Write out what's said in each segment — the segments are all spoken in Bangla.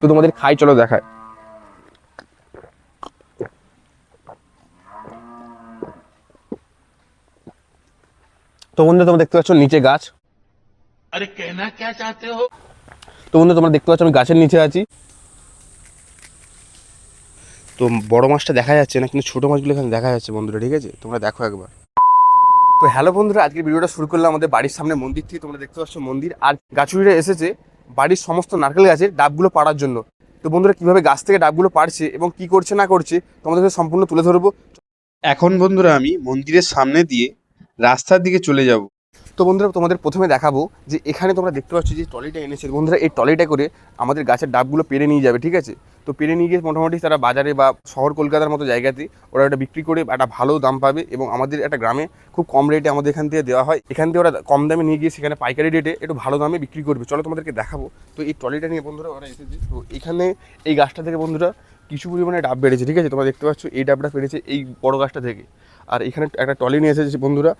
তো তোমাদের খাই চলো দেখায়। তো বন্ধুরা তোমরা দেখতে পাচ্ছ নিচে গাছ। अरे कहना क्या चाहते हो। তো বন্ধুরা তোমরা দেখতে পাচ্ছ আমি গাছের নিচে আছি। তো বড় মাছটা দেখা যাচ্ছে না, কিন্তু ছোট মাছগুলো এখানে দেখা যাচ্ছে বন্ধুরা, ঠিক আছে তোমরা দেখো একবার। তো হ্যালো বন্ধুরা, আজকের ভিডিওটা শুরু করলাম আমাদের বাড়ির সামনে মন্দির থেকে। তোমরা দেখতে পাচ্ছ মন্দির, আর গাছুরিরা এসেছে বাড়ির সমস্ত নারকেল গাছের ডাবগুলো পাড়ার জন্য। তো বন্ধুরা কিভাবে গাছ থেকে ডাবগুলো পাড়ছে এবং কি করছে না করছে তোমাদেরকে সম্পূর্ণ তুলে ধরবো। এখন বন্ধুরা আমি মন্দিরের সামনে দিয়ে রাস্তার দিকে চলে যাব। তো বন্ধুরা তোমাদের প্রথমে দেখাবো যে এখানে তোমরা দেখতে পাচ্ছ যে ট্রলিটা এনেছে বন্ধুরা, এই ট্রলিটা করে আমাদের গাছের ডাবগুলো পেরে নিয়ে যাবে, ঠিক আছে। তো পেরে নিয়ে গিয়ে মোটামুটি তারা বাজারে বা শহর কলকাতার মতো জায়গাতে ওরা এটা বিক্রি করে একটা ভালো দাম পাবে, এবং আমাদের একটা গ্রামে খুব কম রেটে আমাদের এখান থেকে দেওয়া হয়। এখান থেকে ওরা কম দামে নিয়ে গিয়ে সেখানে পাইকারি রেটে একটু ভালো দামে বিক্রি করবে। চলো তোমাদেরকে দেখাবো। তো এই ট্রলিটা নিয়ে বন্ধুরা ওরা এসেছে। তো এখানে এই গাছটা থেকে বন্ধুরা কিছু পরিমাণে ডাব বেড়েছে, ঠিক আছে। তোমরা দেখতে পাচ্ছ এই ডাবটা পেরেছে এই বড় গাছটা থেকে। আর এখানে একটা ট্রলি নিয়ে এসেছে বন্ধুরা।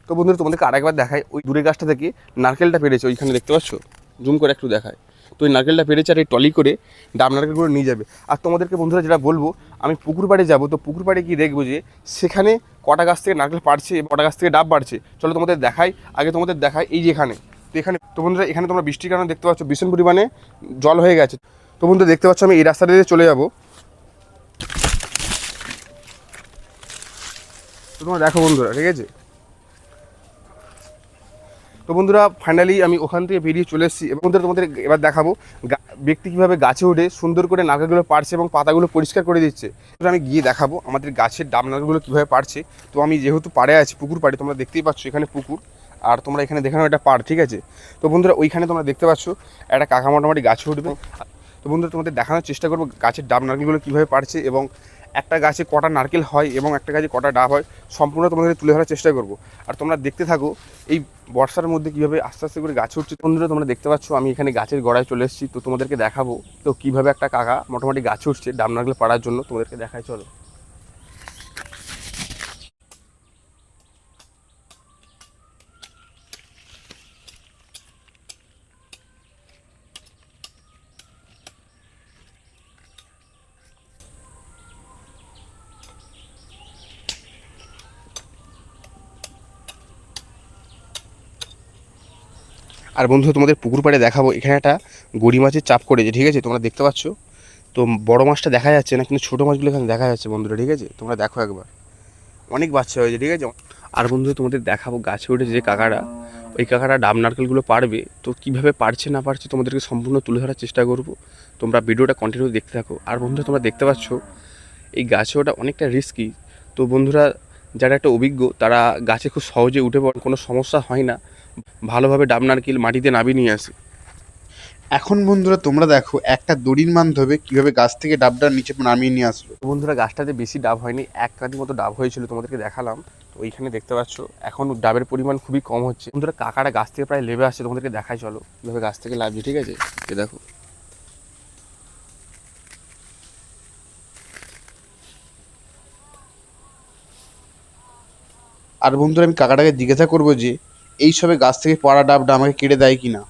তো বন্ধুরা তোমাদেরকে আরেকবার দেখায়, ওই দূরে গাছটা থেকে নারকেলটা পেরেছে, ওইখানে দেখতে পাচ্ছ, জুম করে একটু দেখায়। তো ওই নারকেলটা পেরেছে আর এই টলি করে ডাব নারকেলগুলো নিয়ে যাবে। আর তোমাদেরকে বন্ধুরা যেটা বলবো, আমি পুকুর পাড়ে যাবো। তো পুকুর পাড়ে গিয়ে দেখবো যে সেখানে কটা গাছ থেকে নারকেল পাড়ছে এবং কটা গাছ থেকে ডাব বাড়ছে। চলো তোমাদের দেখাই। আগে তোমাদের দেখাই এই যে এখানে। তো এখানে তো বন্ধুরা এখানে তোমরা বৃষ্টির কারণে দেখতে পাচ্ছ ভীষণ পরিমাণে জল হয়ে গেছে। তো বন্ধুরা দেখতে পাচ্ছ আমি এই রাস্তাটা দিয়ে চলে যাবো। তো তোমরা দেখো বন্ধুরা, ঠিক আছে। তো বন্ধুরা ফাইনালি আমি ওখান থেকে বেরিয়ে চলে এসেছি, এবং বন্ধুরা তোমাদের এবার দেখাবো ব্যক্তি কীভাবে গাছে উঠে সুন্দর করে নারকেলগুলো পাড়ছে এবং পাতাগুলো পরিষ্কার করে দিচ্ছে। তো আমি গিয়ে দেখাবো আমাদের গাছের ডাব নারকেলগুলো কীভাবে পাড়ছে। তো আমি যেহেতু পাড়ে আছি, পুকুর পাড়ে, তোমরা দেখতেই পাচ্ছ এখানে পুকুর, আর তোমরা এখানে দেখানো একটা পাড়, ঠিক আছে। তো বন্ধুরা ওইখানে তোমরা দেখতে পাচ্ছ একটা কাকা মোটামুটি গাছে উঠবে। তো বন্ধুরা তোমাদের দেখানোর চেষ্টা করবো গাছের ডাব নারকেলগুলো কীভাবে পাড়ছে, এবং একটা গাছে কটা নারকেল হয় এবং একটা গাছে কটা ডাব হয়, সম্পূর্ণ তোমাদের তুলে ধরার চেষ্টা করব। আর তোমরা দেখতে থাকো এই বর্ষার মধ্যে কীভাবে আস্তে আস্তে করে গাছ উঠছে। বন্ধুরা তোমরা দেখতে পাচ্ছ আমি এখানে গাছের গোড়ায় চলে এসেছি। তো তোমাদেরকে দেখাবো তো কীভাবে একটা কাকা মোটামুটি গাছ উঠছে ডাব নারকেল পাড়ার জন্য, তোমাদেরকে দেখায় চলো। আর বন্ধু তোমাদের পুকুর পাড়ে দেখাবো, এখানে একটা গড়ি মাছের চাপ করেছে, ঠিক আছে তোমরা দেখতে পাচ্ছ। তো বড় মাছটা দেখা যাচ্ছে না, কিন্তু ছোটো মাছগুলো এখানে দেখা যাচ্ছে বন্ধুরা, ঠিক আছে তোমরা দেখো একবার। অনেক বাচ্চা হয়েছে, ঠিক আছে। আর বন্ধু তোমাদের দেখাবো গাছে উঠে যে কাকারা, ওই কাকারা ডাব নারকেলগুলো পারবে। তো কীভাবে পারছে না পারছে তোমাদেরকে সম্পূর্ণ তুলে ধরার চেষ্টা করব। তোমরা ভিডিওটা কন্টিনিউ দেখতে থাকো। আর বন্ধুরা তোমরা দেখতে পাচ্ছ এই গাছে ওটা অনেকটা রিস্কি। তো বন্ধুরা যারা একটা অভিজ্ঞ তারা গাছে খুব সহজে উঠে পড়ে, কোনো সমস্যা হয় না, ভালোভাবে ডাব নারকেল মাটিতে নামিয়ে নিয়ে আসে। এখন বন্ধুরা তোমরা দেখো একটা দড়ির মাধ্যমে কিভাবে গাছ থেকে ডাবটা নিচে নামিয়ে নিয়ে আসলো। বন্ধুরা গাছটাতে বেশি ডাব হয়নি, এক কাঁদি মতো ডাব হয়েছিল, তোমাদেরকে দেখালাম। তো ওইখানে দেখতে পাচ্ছ এখন ডাবের পরিমাণ খুবই কম হচ্ছে। বন্ধুরা কাকাটা গাছ থেকে প্রায় লেবে আসছে, তোমাদেরকে দেখাই চলো কীভাবে গাছ থেকে লাভছে, ঠিক আছে। এ দেখো। আর বন্ধুরা আমি কাকাটাকে জিজ্ঞাসা করবো যে এই সবে গাছ থেকে পাড়া ডাবটা আমাকে কেটে দেয় কিনা।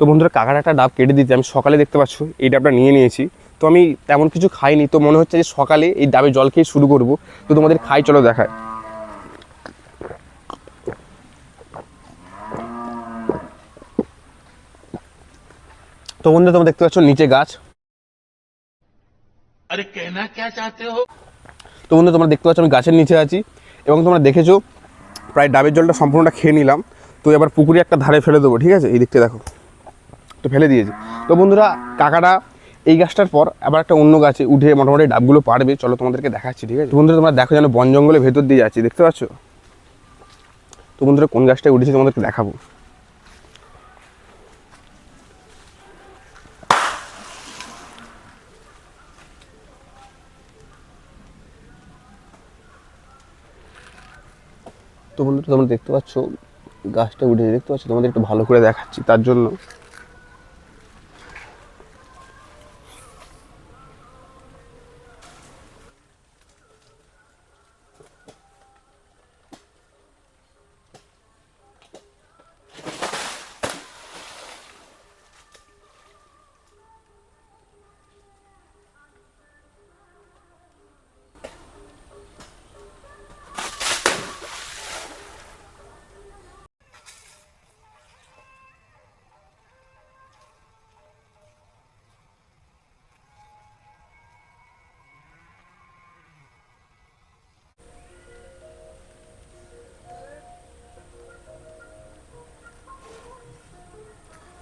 তো বন্ধুরা কাকাটা একটা ডাব কেটে দিতে আমি সকালে দেখতে পাচ্ছ এই ডাবটা নিয়ে নিয়েছি। তো আমি তেমন কিছু খাইনি, তো মনে হচ্ছে যে সকালে এই ডাবে জল খেয়ে শুরু করব। তো তোমাদের খাই চলো দেখায়। তো বন্ধুরা তোমরা দেখতে পাচ্ছ নিচে গাছ। अरे कहना क्या चाहते हो। তো বন্ধুরা তোমরা দেখতে পাচ্ছ আমি গাছের নিচে আছি, এবং তোমরা দেখেছো প্রায় ডাবের জলটা সম্পূর্ণটা খেয়ে নিলাম। তো এবার পুকুরে একটা ধারে ফেলে দেবো, ঠিক আছে, এই দিকটা দেখো। তো ফেলে দিয়েছি। তো বন্ধুরা কাকাটা এই গাছটার পর আবার একটা অন্য গাছে উঠে মোটামুটি ডাবগুলো পারবে। চলো তোমাদেরকে দেখাচ্ছি, ঠিক আছে। বন্ধুরা তোমরা দেখো যেন বন জঙ্গলের ভেতর দিয়ে যাচ্ছি, দেখতে পাচ্ছ। তো বন্ধুরা কোন গাছটায় উঠেছে তোমাদেরকে দেখাবো। তো বন্ধুরা তোমরা দেখতে পাচ্ছ গাছটা উঠেছে, দেখতে পাচ্ছ, তোমাদের একটু ভালো করে দেখাচ্ছি তার জন্য।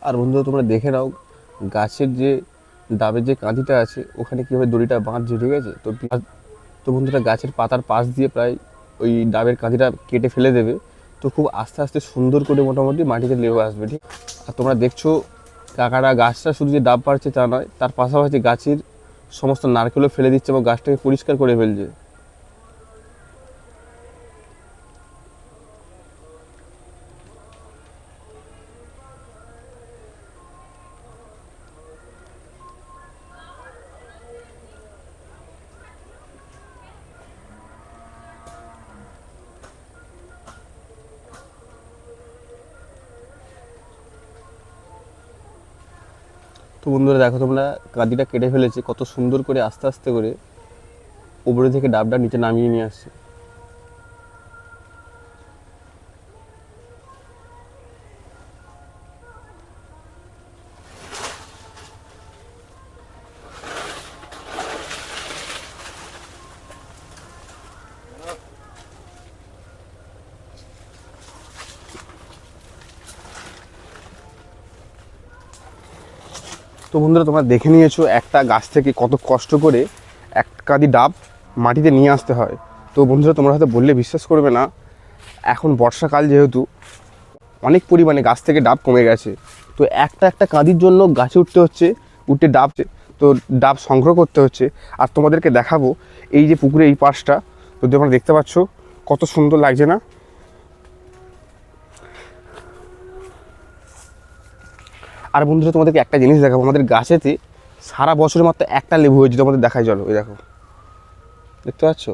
আর বন্ধুরা তোমরা দেখে নাও গাছের যে ডাবের যে কাঁধিটা আছে ওখানে কীভাবে দড়িটা বাঁধছে, ঠিক আছে। তো বন্ধুরা গাছের পাতার পাশ দিয়ে প্রায় ওই ডাবের কাঁধিটা কেটে ফেলে দেবে। তো খুব আস্তে আস্তে সুন্দর করে মোটামুটি মাটিতে লেবে আসবে, ঠিক। আর তোমরা দেখছো কাকারা গাছটা শুধু যে ডাব পাড়ছে তা নয়, তার পাশাপাশি গাছের সমস্ত নারকেলও ফেলে দিচ্ছে এবং গাছটাকে পরিষ্কার করে ফেলছে। তো বন্ধুরা দেখো তোমরা কাঁদিটা কেটে ফেলেছে, কত সুন্দর করে আস্তে আস্তে করে উপরে থেকে ডাবটা নিচে নামিয়ে নিয়ে আসছে। তো বন্ধুরা তোমরা দেখে নিয়েছো একটা গাছ থেকে কত কষ্ট করে এক কাঁদি ডাব মাটিতে নিয়ে আসতে হয়। তো বন্ধুরা তোমরা হয়তো বললে বিশ্বাস করবে না, এখন বর্ষাকাল যেহেতু অনেক পরিমাণে গাছ থেকে ডাব কমে গেছে, তো একটা একটা কাঁদির জন্য গাছে উঠতে হচ্ছে, উঠে ডাব, তো ডাব সংগ্রহ করতে হচ্ছে। আর তোমাদেরকে দেখাবো এই যে পুকুরে এই পাশটা, তো তোমরা দেখতে পাচ্ছ কত সুন্দর লাগছে না। আর বন্ধুরা তোমাদেরকে একটা জিনিস দেখাবো, আমাদের গাছেতে সারা বছরের মাত্র একটা লেবু হয়েছে, তোমাদের দেখাই চলো। ওই দেখো, দেখতে পাচ্ছ।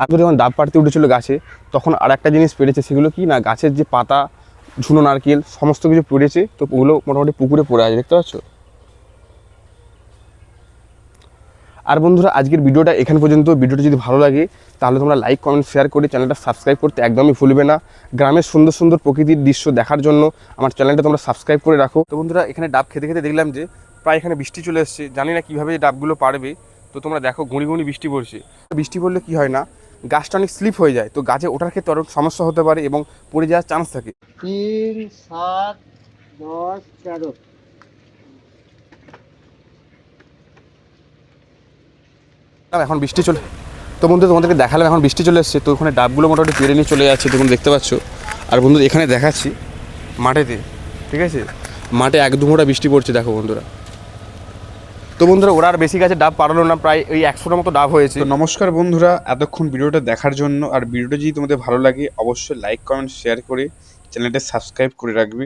আর যখন ডাব পাড়তে উঠেছিল গাছে, তখন আর একটা জিনিস পেরেছে, সেগুলো কি না, গাছের যে পাতা, ঝুনো নারকেল সমস্ত কিছু পড়েছে, তো ওগুলো মোটামুটি পুকুরে পড়ে আছে, দেখতে পাচ্ছ। আর বন্ধুরা আজকের ভিডিওটা এখান পর্যন্ত। ভিডিওটা যদি ভালো লাগে তাহলে তোমরা লাইক কমেন্ট শেয়ার করে চ্যানেলটা সাবস্ক্রাইব করতে একদমই ভুলবে না। গ্রামের সুন্দর সুন্দর প্রকৃতির দৃশ্য দেখার জন্য আমার চ্যানেলটা তোমরা সাবস্ক্রাইব করে রাখো। তো বন্ধুরা এখানে ডাব খেতে খেতে দেখলাম যে প্রায় এখানে বৃষ্টি চলে এসছে, জানি না কীভাবে এই ডাবগুলো পারবে। তো তোমরা দেখো গুঁড়ি গুঁড়ি বৃষ্টি পড়ছে। বৃষ্টি পড়লে কী হয় না, গাছটা অনেক স্লিপ হয়ে যায়, তো গাছে ওঠার ক্ষেত্রে অনেক সমস্যা হতে পারে এবং পড়ে যাওয়ার চান্স থাকে। 3, 7, 10, 13। এখন বৃষ্টি চলে, তো বন্ধু তোমাদেরকে দেখালাম এখন বৃষ্টি চলে এসছে, তো ওখানে ডাবগুলো মোটামুটি পেরে নিয়ে চলে যাচ্ছে, তোমরা দেখতে পাচ্ছ। আর বন্ধু এখানে দেখাচ্ছি মাঠেতে, ঠিক আছে, মাঠে এক দুমোটা বৃষ্টি পড়ছে, দেখো বন্ধুরা। তো বন্ধুরা ওরা আর বেশি গাছে ডাব পারলো না, প্রায় ওই 100টার মতো ডাব হয়েছে। তো নমস্কার বন্ধুরা, এতক্ষণ ভিডিওটা দেখার জন্য। আর ভিডিওটা যদি তোমাদের ভালো লাগে অবশ্যই লাইক কমেন্ট শেয়ার করে চ্যানেলটা সাবস্ক্রাইব করে রাখবে।